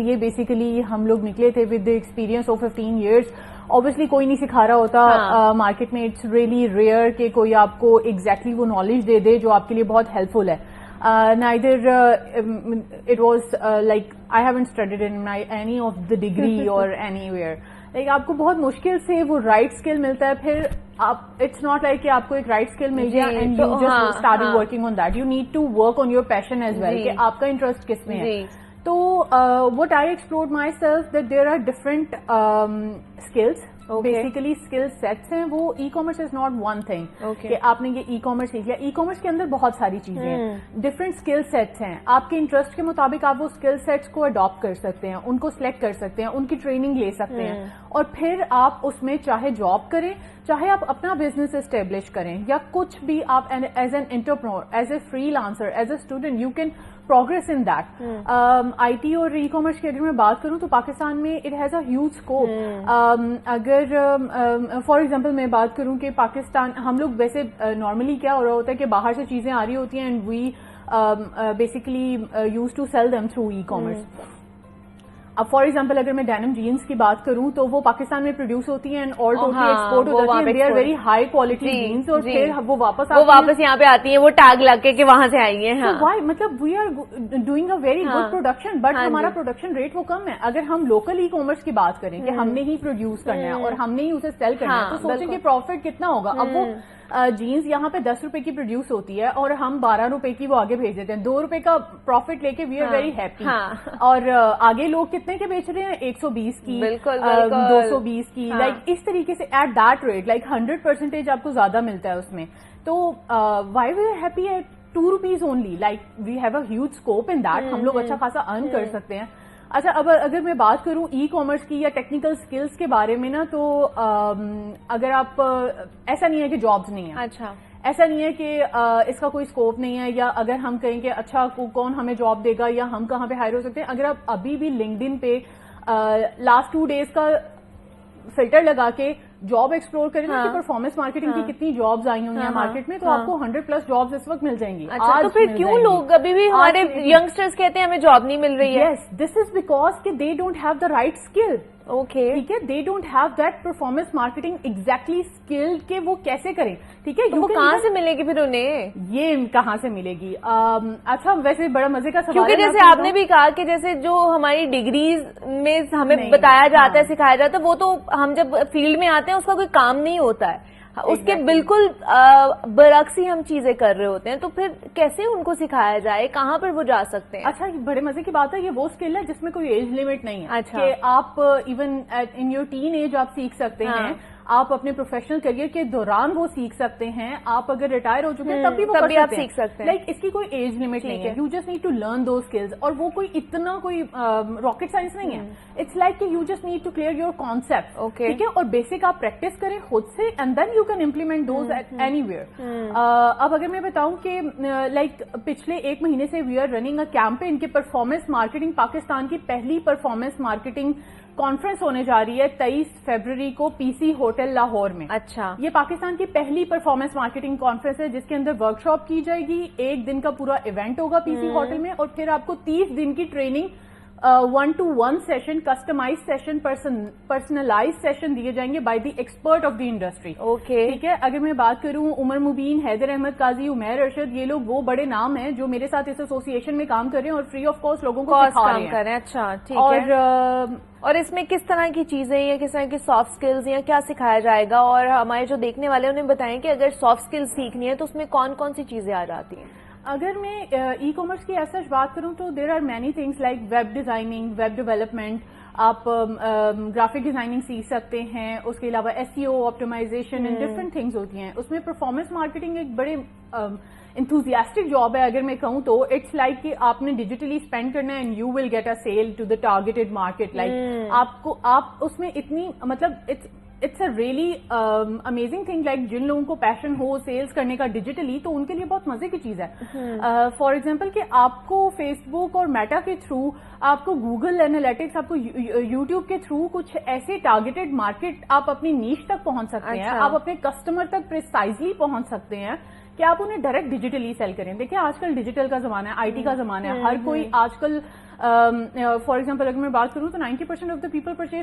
لیے بیسیکلی ہم لوگ نکلے تھے with the experience of 15 years. Obviously کوئی نہیں سکھا رہا ہوتا مارکیٹ میں. اٹس ریئلی ریئر کہ کوئی آپ کو ایگزیکٹلی وہ نالج دے دے جو آپ کے لیے بہت ہیلپ فل ہے. Neither it was like I haven't studied in any of the degree or anywhere. Like آپ کو بہت مشکل سے وہ رائٹ اسکل ملتا ہے. پھر آپ اٹس ناٹ لائک کہ آپ کو ایک رائٹ اسکل مل گیا and you just started working on that. You need to work on your passion as well کہ آپ کا انٹرسٹ کس میں ہے. تو what I explored myself that there are different skills. Basically skill sets ہیں. وہ e commerce is not one thing کہ آپ نے یہ ای کامرس سیکھ لیا. ای کامرس کے اندر بہت ساری چیزیں ہیں, ڈفرینٹ اسکل سیٹس ہیں. آپ کے انٹرسٹ کے مطابق آپ وہ اسکل سیٹس کو اڈاپٹ کر سکتے ہیں, ان کو سلیکٹ کر سکتے ہیں, ان کی ٹریننگ لے سکتے ہیں, اور پھر آپ اس میں چاہے جاب کریں, چاہے آپ اپنا بزنس اسٹیبلش کریں, یا کچھ بھی آپ as an entrepreneur, as a free lancer, as a student, you can progress in that. IT اور ای کامرس کی اگر میں بات کروں تو پاکستان میں it has a huge scope. اگر فار ایگزامپل میں بات کروں کہ پاکستان, ہم لوگ ویسے نارملی کیا ہو رہا ہوتا ہے کہ باہر سے چیزیں آ رہی ہوتی ہیں and we basically use to sell them through ecommerce. اب فار ایگزامپل اگر میں ڈینم جینس کی بات کروں تو وہ پاکستان میں پروڈیوس ہوتی ہیں اینڈ آل ٹوٹلی ایکسپورٹ ہو جاتی ہیں. They are very high quality jeans, اور پھر وہ واپس یہاں پہ آتی ہیں, وہ ٹیگ لگ کے کہ وہاں سے آئی ہیں. وائی مطلب we are doing a very good production, but ہمارا پروڈکشن ریٹ وہ کم ہے. اگر ہم لوکل ای کامرس کی بات کریں کہ ہم نے ہی پروڈیوس کرنا ہے اور ہم نے ہی اسے سیل کرنا ہے, تو سوچیں کہ پروفٹ کتنا ہوگا. اب وہ جینس یہاں پہ 10 روپے کی پروڈیوس ہوتی ہے اور ہم 12 روپے کی وہ آگے بھیج دیتے ہیں. 2 روپے کا پروفٹ لے کے وی آر ویری ہیپی. اور آگے لوگ کتنے کے بیچ رہے ہیں, 120 کی, 220 کی, لائک اس طریقے سے ایٹ دیٹ ریٹ, لائک 100% آپ کو زیادہ ملتا ہے اس میں. تو why we are happy at 2 rupees only, like we have a huge scope in that. ہم لوگ اچھا خاصا ارن کر سکتے ہیں. اچھا, اب اگر میں بات کروں ای کامرس کی یا ٹیکنیکل سکلز کے بارے میں نا, تو اگر آپ, ایسا نہیں ہے کہ جابز نہیں ہیں. اچھا, ایسا نہیں ہے کہ اس کا کوئی اسکوپ نہیں ہے, یا اگر ہم کہیں کہ اچھا کون ہمیں جاب دے گا یا ہم کہاں پہ ہائر ہو سکتے ہیں. اگر آپ ابھی بھی لنکڈ پہ لاسٹ 2 days کا فلٹر لگا کے جاب ایکسپلور کریں کہ پرفارمنس مارکیٹنگ کی کتنی جابز آئی ہوئی ہیں مارکیٹ میں, تو آپ کو 100+ جابز اس وقت مل جائیں گی. تو پھر کیوں لوگ ابھی بھی ہمارے ینگسٹرز کہتے ہیں ہمیں جاب نہیں مل رہی ہے؟ یس, دس از بیکاز کہ they don't have the right skill. Okay, ٹھیک ہے, they don't have that performance marketing exactly skill کہ وہ کیسے کریں. ٹھیک ہے, وہ کہاں سے ملے گی پھر انہیں, یہ کہاں سے ملے گی؟ اچھا, ویسے بڑا مزے کا سوال ہے, کیونکہ جیسے آپ نے بھی کہا کہ جیسے جو ہماری ڈگریز میں ہمیں بتایا جاتا ہے, سکھایا جاتا ہے, وہ تو ہم جب فیلڈ میں آتے ہیں اس کا کوئی کام نہیں ہوتا ہے. اس کے بالکل برعکس ہی ہم چیزیں کر رہے ہوتے ہیں. تو پھر کیسے ان کو سکھایا جائے, کہاں پر وہ جا سکتے ہیں؟ اچھا, بڑے مزے کی بات ہے, یہ وہ اسکل ہے جس میں کوئی ایج لمٹ نہیں ہے. اچھا, کہ آپ even in your teenage آپ سیکھ سکتے ہیں, آپ اپنے پروفیشنل کریئر کے دوران وہ سیکھ سکتے ہیں. آپ اگر ریٹائر ہو چکے ہیں تب بھی وہ آپ سیکھ سکتے ہیں. لائک اس کی کوئی ایج لمٹ نہیں ہے. You just need to learn those skills. اور وہ کوئی اتنا کوئی راکٹ سائنس نہیں ہے. اٹس لائک کہ you just need to clear your concept. ٹھیک ہے, اور بیسک آپ پریکٹس کریں خود سے and then you can implement those at anywhere. اب اگر میں بتاؤں کہ لائک پچھلے 1 مہینے سے we are running a campaign کہ پرفارمنس مارکیٹنگ, پاکستان کی پہلی پرفارمنس مارکیٹنگ کانفرنس ہونے جا رہی ہے 23 فیبروری کو پی سی ہوٹل لاہور میں. اچھا, یہ پاکستان کی پہلی پرفارمنس مارکیٹنگ کانفرنس ہے جس کے اندر ورک شاپ کی جائے گی. 1 دن کا پورا ایونٹ ہوگا پی سی ہوٹل میں, اور پھر آپ کو 30 دن کی training, 1-to-1 session, customize session, personalize session دیے جائیں گے by the expert of the industry. Okay, ٹھیک ہے. اگر میں بات کروں عمر مبین, حیدر احمد قاضی, عمیر ارشد, یہ لوگ وہ بڑے نام ہیں جو میرے ساتھ اس ایسوسیشن میں کام کر رہے ہیں اور فری آف کاسٹ لوگوں کو سکھا رہے ہیں. اچھا, ٹھیک ہے. اور اس میں کس طرح کی چیزیں یا کس طرح کی سافٹ اسکلز یا کیا سکھایا جائے گا؟ اور ہمارے جو دیکھنے والے انہیں بتائیں کہ اگر سافٹ اسکلز سیکھنی ہے تو اس میں کون کون سی چیزیں آ جاتی ہیں؟ اگر میں ای کامرس کی ایسا بات کروں تو there are many things like web designing, web development, آپ گرافک ڈیزائننگ سیکھ سکتے ہیں. اس کے علاوہ SEO, optimization and different things ہوتی ہیں. اس میں پرفارمنس مارکیٹنگ ایک بڑے انتھوزیاسٹک جاب ہے. اگر میں کہوں تو اٹس لائک کہ آپ نے ڈیجیٹلی اسپینڈ کرنا ہے and you will get a sale to the targeted market. Like آپ اس میں اتنی مطلب it's a really amazing thing. Like جن لوگوں کو پیشن ہو سیلس کرنے کا ڈیجیٹلی, تو ان کے لیے بہت مزے کی چیز ہے. فار ایگزامپل کہ آپ کو فیس بک اور میٹا کے تھرو, آپ کو گوگل اینالیٹکس, آپ کو یوٹیوب کے تھرو کچھ ایسے ٹارگیٹڈ مارکیٹ آپ اپنی نیش تک پہنچ سکتے ہیں. آپ اپنے کسٹمر تک پریسائزلی پہنچ سکتے ہیں کہ آپ انہیں ڈائریکٹ ڈیجیٹلی سیل کریں. دیکھیں آج کل ڈیجیٹل کا زمانہ ہے, IT کا زمانہ ہے, ہر کوئی آج کل فار ایگزامپل اگر میں بات کروں تو 90% آف دا پیپل پرچیز